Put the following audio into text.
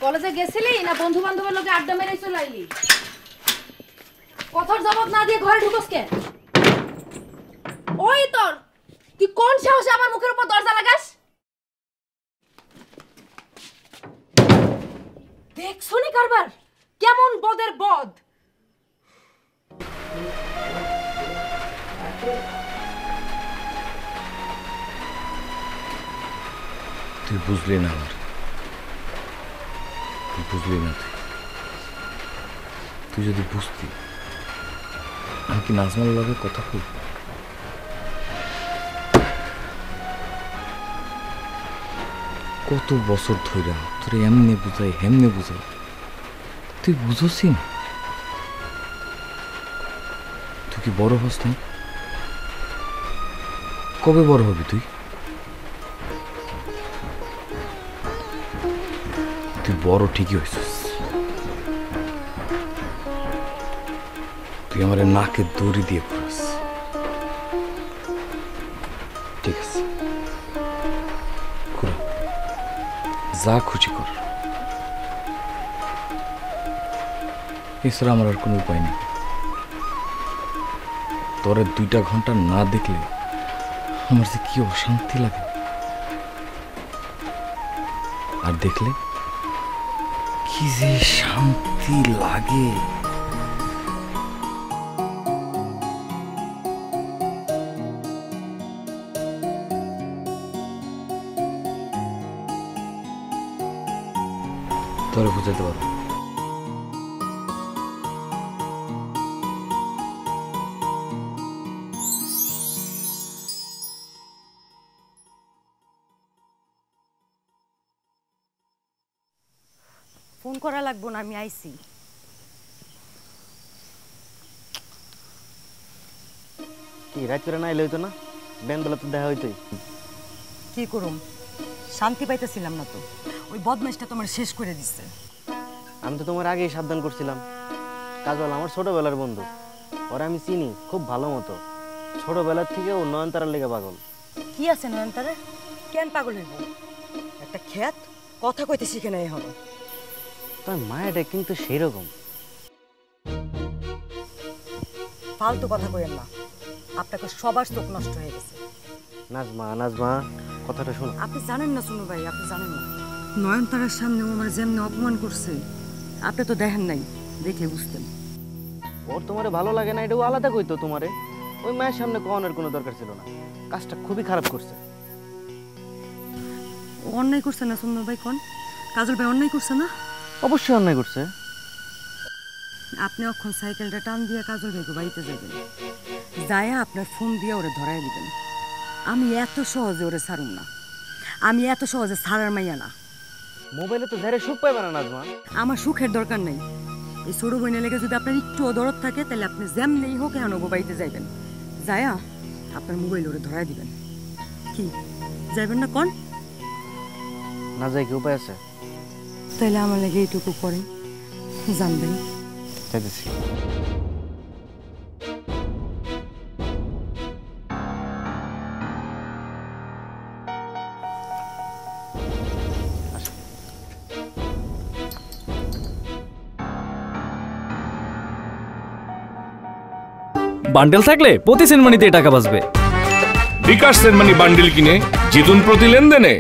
কলেজে গেছিলি না বন্ধু বান্ধবের লোকে আড্ডা মেরে চলে আইলি? কথার জবাব না দিয়ে ঘরে ঢুকোস কেন? ওই তোর, তুই কোন সাহসে আমার মুখের উপর দরজা লাগাস? দেখছো নি কারবার কেমন বদের বদ। তুই বুঝলি না আমার, তুই বুঝলি না। তুই যদি বুঝতি আমি কি নাজমার লগে কথা কই। কত বছর ধইরা তোরে এমনি বুঝাই হেমনে বুঝাই, তুই বুঝছি না। তুই কি বড় হস না? কবে বড় হবি তুই? তুই বড় ঠিকই হয়েছিস। তুই আমার নাকে দড়ি দিয়ে পড়াস। ঠিক আছে, যা খুশি কর, এছাড়া আমার আর কোনো উপায় নেই। তোরে 2টা ঘন্টা না দেখলে আমার যে কি অশান্তি লাগে, আর দেখলে কি যে শান্তি লাগে। তোরে বুঝাতে পারো। ফোন করা লাগবো না, আমি আইছি। কি রাত করে না এলে হইতো না? বেলা তো দেখা হইতোই। কি করুম, শান্তি পাইতেছিলাম না তো। ওই বদমাইশটা তোমার শেষ করে দিচ্ছে। আমি তো তোমার আগেই সাবধান করছিলাম। কাজল আমার ছোটবেলার বন্ধু, ওরা আমি চিনি খুব ভালো মতো। ছোটবেলার থেকে ও নয়নতারার লেগে পাগল। কি আছে নয়নতারা? কেন পাগল হইব? একটা খ্যাত কথা কইতে শিখে নাই হবে। তোর মায়েটা কিন্তু সেই রকম। ফালতু কথা কইেন না, আপনাকে সবার চোখ নষ্ট হয়ে গেছে। নাজমা নাজমা কথাটা শোনো। আপনি জানেন না শুনু ভাই, আপনি জানেন না নয়নতারার সামনে ও আমার যেমনি অপমান করছে, আপনি তো দেখেন নাই, দেখলে বুঝতেন। ওর তোমারে ভালো লাগে না এটাও আলাদা কইতো তোমারে। ওই মায়ের সামনে কওয়ানোর কোনো দরকার ছিল না। কাজটা খুবই খারাপ করছে। ও অন্যায় করছে না শুনু ভাই? কোন কাজল ভাই অন্যায় করছে না? অবশ্যই অন্যায় করছে। আপনি অক্ষণ সাইকেলটা টান দিয়ে কাজল ভাইকে বাড়িতে যাবেন, যায়া আপনার ফোন দিয়ে ওরে ধরাই দিবেন। আমি এত সহজে ওরে ছাড়ুম না, আমি এত সহজে ছাড়ার মাইয়া না। মোবাইলে তো ঝাড়ে সুখ পাইবে না নাজমা। আমার সুখের দরকার নেই। এই ছোট বোনের লেগে যদি আপনার একটুও দরদ থাকে, তাহলে আপনি যেমনি হোক এখন ওগো বাড়িতে যাইবেন, যায়া আপনার মোবাইল ওরে ধরাই দিবেন। কি যাইবেন না? কোন না যাই কি উপায় আছে? তাইলে আমার লেগে এইটুকু করেন, জানবেন। চাইতেছি। বান্ডেল থাকলে প্রতি সেনমানিতে টাকা বাঁচবে। বিকাশ সেনমানি বান্ডেল কিনে জিতুন প্রতি লেনদেনে।